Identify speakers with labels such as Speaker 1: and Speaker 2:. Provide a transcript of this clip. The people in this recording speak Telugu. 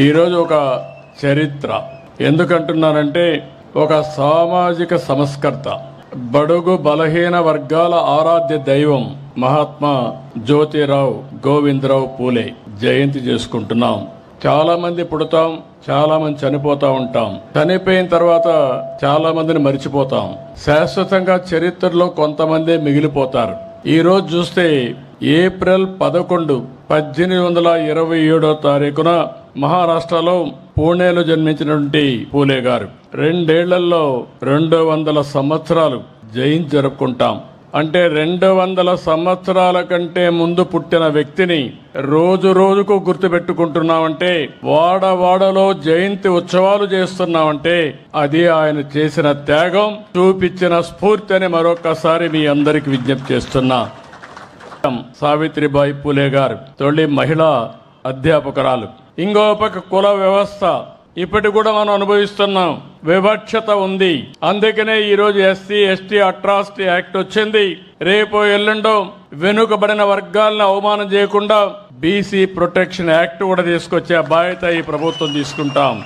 Speaker 1: ఈరోజు ఒక చరిత్ర ఎందుకంటున్నానంటే, ఒక సామాజిక సంస్కర్త, బడుగు బలహీన వర్గాల ఆరాధ్య దైవం మహాత్మా జ్యోతిరావు గోవిందరావు పూలే జయంతి చేసుకుంటున్నాం. చాలా మంది పుడతాం, చాలా మంది చనిపోతా ఉంటాం. చనిపోయిన తర్వాత చాలా మందిని మరిచిపోతాం. శాశ్వతంగా చరిత్రలో కొంతమందే మిగిలిపోతారు. ఈ రోజు చూస్తే ఏప్రిల్ 11, 1827 మహారాష్ట్రలో పూణేలో జన్మించినటువంటి పూలే గారు 2 ఏళ్లలో 200 సంవత్సరాలు జయంతి జరుపుకుంటాం. అంటే 200 సంవత్సరాల కంటే ముందు పుట్టిన వ్యక్తిని రోజు రోజుకు గుర్తుపెట్టుకుంటున్నామంటే, వాడవాడలో జయంతి ఉత్సవాలు చేస్తున్నామంటే అది ఆయన చేసిన త్యాగం, చూపించిన స్ఫూర్తి అని మరొకసారి మీ అందరికి విజ్ఞప్తి చేస్తున్నా. సావిత్రిబాయి పూలే గారు తొలి మహిళా అధ్యాపకురాలు. ఇంకో పక్క కుల వ్యవస్థ ఇప్పటి కూడా మనం అనుభవిస్తున్నాం. వివక్షత ఉంది. అందుకనే ఈరోజు ఎస్సీ ఎస్టీ అట్రాసిటీ యాక్ట్ వచ్చింది. రేపు ఎల్లుండో వెనుకబడిన వర్గాలను అవమానం చేయకుండా బీసీ ప్రొటెక్షన్ యాక్ట్ కూడా తీసుకొచ్చే బాధ్యత ఈ ప్రభుత్వం తీసుకుంటాం.